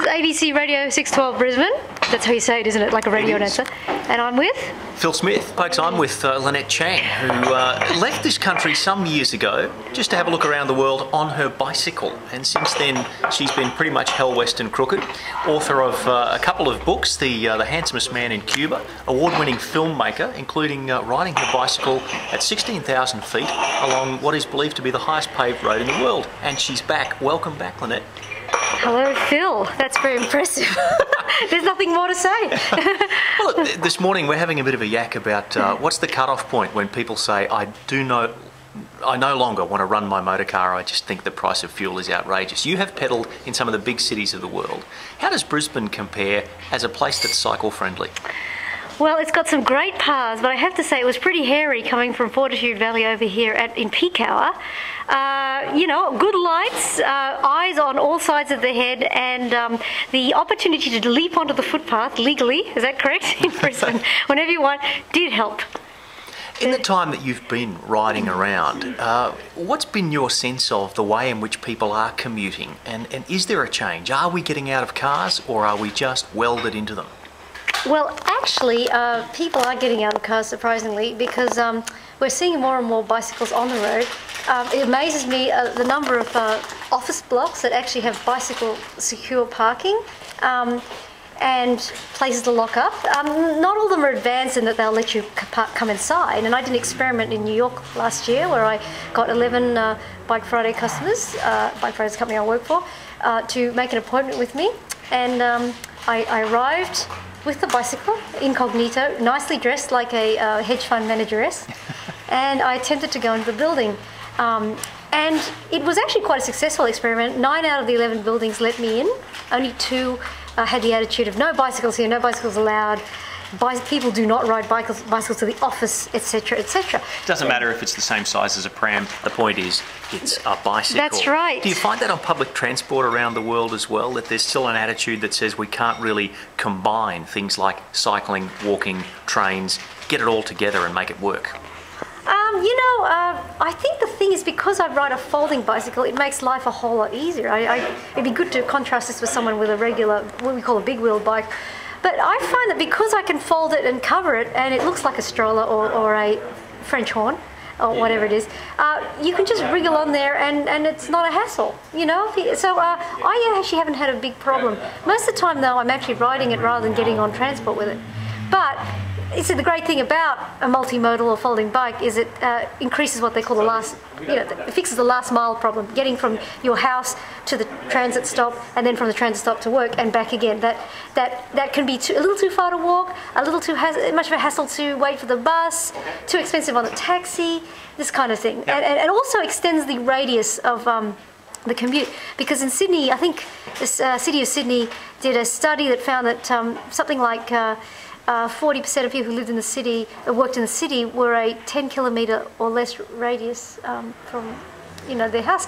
ABC Radio 612 Brisbane. That's how you say it, isn't it? Like a radio announcer. And I'm with? Phil Smith. Folks, I'm with Lynette Chang, who left this country some years ago just to have a look around the world on her bicycle. And since then, she's been pretty much hell west and crooked. Author of a couple of books, The Handsomest Man in Cuba, award-winning filmmaker, including riding her bicycle at 16,000 feet along what is believed to be the highest paved road in the world. And she's back. Welcome back, Lynette. Hello, Phil. That's very impressive. There's nothing more to say. Well, this morning we're having a bit of a yak about what's the cut-off point when people say, I no longer want to run my motor car, I just think the price of fuel is outrageous. You have pedalled in some of the big cities of the world. How does Brisbane compare as a place that's cycle-friendly? Well, it's got some great paths, but I have to say it was pretty hairy coming from Fortitude Valley over here in peak hour. You know, good lights, eyes on all sides of the head, and the opportunity to leap onto the footpath legally, is that correct, in Brisbane, whenever you want, did help. In the time that you've been riding around, what's been your sense of the way in which people are commuting? And is there a change? Are we getting out of cars, or are we just welded into them? Well, actually, people are getting out of cars, surprisingly, because we're seeing more and more bicycles on the road. It amazes me the number of office blocks that actually have bicycle secure parking and places to lock up. Not all of them are advanced in that they'll let you come inside, and I did an experiment in New York last year where I got 11 Bike Friday customers, Bike Friday's company I work for, to make an appointment with me, and I arrived with the bicycle, incognito, nicely dressed like a hedge fund manageress, and I attempted to go into the building. And it was actually quite a successful experiment. 9 out of the 11 buildings let me in. Only 2 had the attitude of no bicycles here, no bicycles allowed. People do not ride bicycles to the office, etc., etc. It doesn't matter if it's the same size as a pram. The point is, it's a bicycle. That's right. Do you find that on public transport around the world as well, that there's still an attitude that says we can't really combine things like cycling, walking, trains, get it all together and make it work? I think the thing is, because I ride a folding bicycle, it makes life a whole lot easier. It'd be good to contrast this with someone with a regular, what we call a big wheel bike. But I find that because I can fold it and cover it, and it looks like a stroller or a French horn, or whatever it is, you can just wriggle on there and it's not a hassle, you know? So I actually haven't had a big problem. Most of the time, though, I'm actually riding it rather than getting on transport with it. But the great thing about a multimodal or folding bike is it increases what they call the last, it fixes the last mile problem, getting from your house to the transit stop and then from the transit stop to work and back again. That can be a little too far to walk, a little too much of a hassle to wait for the bus, too expensive on the taxi, this kind of thing. And also extends the radius of the commute, because in Sydney, I think the City of Sydney did a study that found that something like 40% of people who lived in the city, worked in the city, were a 10 kilometre or less radius from, their house,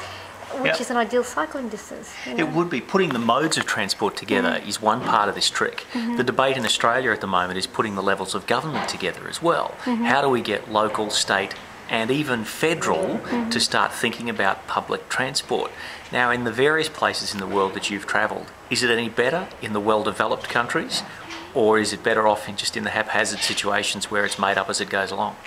which is an ideal cycling distance. It would be. Putting the modes of transport together is one part of this trick. The debate in Australia at the moment is putting the levels of government together as well. How do we get local, state and even federal to start thinking about public transport? Now, in the various places in the world that you've travelled, is it any better in the well-developed countries? Or is it better off in the haphazard situations where it's made up as it goes along?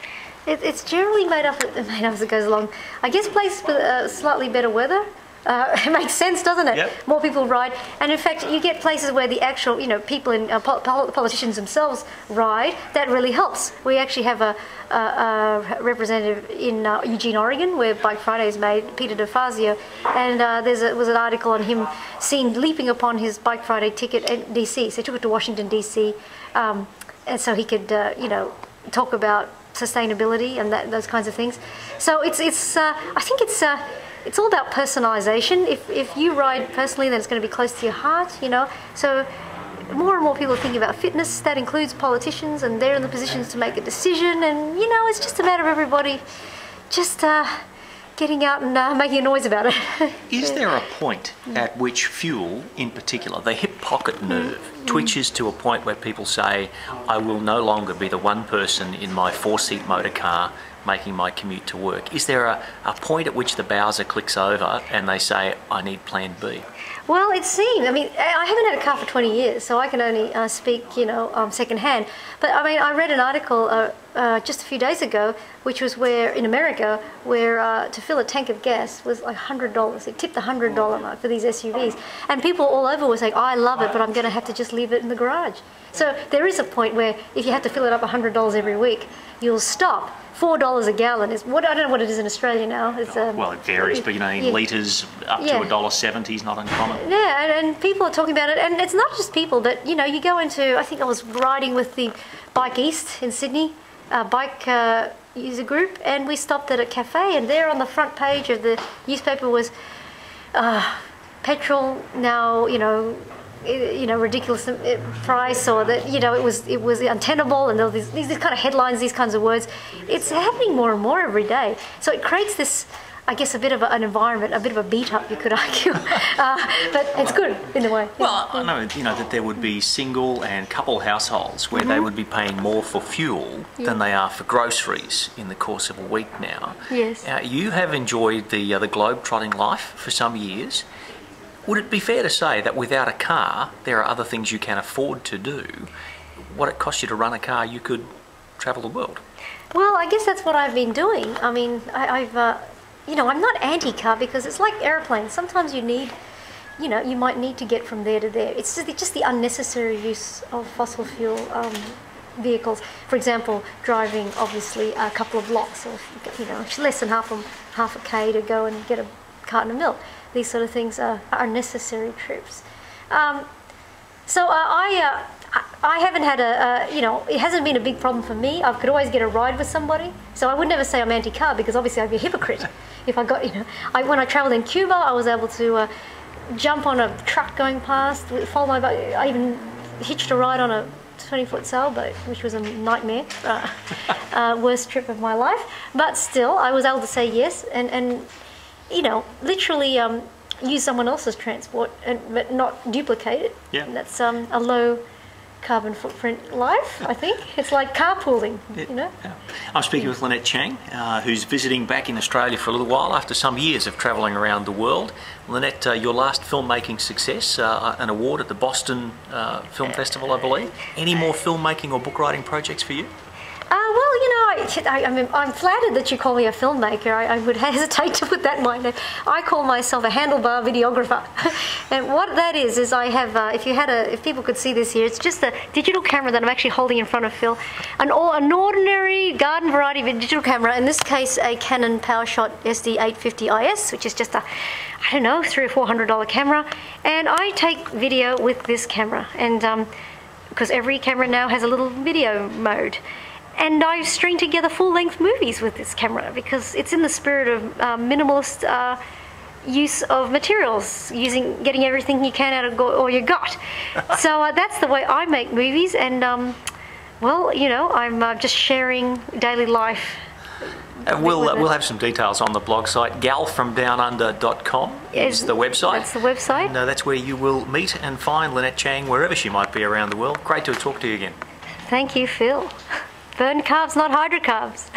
It's generally made up as it goes along. I guess places with slightly better weather, it makes sense, doesn't it? Yep. More people ride. And in fact, you get places where the actual, people in politicians themselves ride. That really helps. We actually have a representative in Eugene, Oregon, where Bike Friday is made, Peter DeFazio, and there was an article on him seen leaping upon his Bike Friday ticket in DC. So he took it to Washington, DC, and so he could, talk about sustainability and those kinds of things. So I think it's all about personalisation. If you ride personally, then it's going to be close to your heart, So more and more people are thinking about fitness. That includes politicians, and they're in the positions to make a decision. And, it's just a matter of everybody just getting out and making a noise about it. Is there a point at which fuel, in particular, the hip pocket nerve, twitches to a point where people say, I will no longer be the one person in my 4-seat motor car making my commute to work. Is there a point at which the bowser clicks over and they say, I need plan B? Well, it seems. I mean, I haven't had a car for 20 years, so I can only speak, secondhand. But I mean, I read an article just a few days ago, which was where in America, where to fill a tank of gas was like $100. It tipped the $100 mark for these SUVs, and people all over were saying, "I love it, but I'm going to have to just leave it in the garage." So there is a point where if you have to fill it up $100 every week, you'll stop. $4 a gallon is what I don't know what it is in Australia now. It's, well, it varies, but in litres up to $1.70 is not uncommon. Yeah, and people are talking about it, and it's not just people, but you go into. I think I was riding with the Bike East in Sydney, bike user group, and we stopped at a cafe, and there on the front page of the newspaper was petrol now, ridiculous price, or that it was untenable, and there were these kind of headlines, these kinds of words. It's happening more and more every day, so it creates this, I guess, a bit of an environment, a bit of a beat up, you could argue, but it's good in a way. Well, I know that there would be single and couple households where they would be paying more for fuel than they are for groceries in the course of a week now. Yes. You have enjoyed the globe-trotting life for some years. Would it be fair to say that without a car, there are other things you can afford to do? What it costs you to run a car, you could travel the world. Well, I guess that's what I've been doing. I mean, I'm not anti-car because it's like airplanes. Sometimes you need, you might need to get from there to there. It's just the unnecessary use of fossil fuel vehicles. For example, driving obviously a couple of blocks, or less than half a k to go and get a carton of milk. These sort of things are necessary trips. So I haven't had it hasn't been a big problem for me. I could always get a ride with somebody. So I would never say I'm anti-car because obviously I'd be a hypocrite if I got, when I travelled in Cuba, I was able to jump on a truck going past, follow my boat. I even hitched a ride on a 20-foot sailboat, which was a nightmare, worst trip of my life. But still, I was able to say yes and literally use someone else's transport, but not duplicate it. Yeah. And that's a low carbon footprint life, I think. It's like carpooling, Yeah. I'm speaking with Lynette Chang, who's visiting back in Australia for a little while after some years of travelling around the world. Lynette, your last filmmaking success, an award at the Boston Film Festival, I believe. Any more filmmaking or book writing projects for you? I'm flattered that you call me a filmmaker. I would hesitate to put that in my name. I call myself a handlebar videographer. And what that is I have, if people could see this here, it's just a digital camera that I'm actually holding in front of Phil. An ordinary garden variety digital camera, in this case a Canon PowerShot SD850IS, which is just a, $300 or $400 camera. And I take video with this camera. And because every camera now has a little video mode. And I string together full-length movies with this camera because it's in the spirit of minimalist use of materials, getting everything you can out of all you got. So that's the way I make movies, and I'm just sharing daily life. We'll have some details on the blog site. galfromdownunder.com is the website. That's the website. And that's where you will meet and find Lynette Chang wherever she might be around the world. Great to talk to you again. Thank you, Phil. Burn carbs, not hydrocarbs.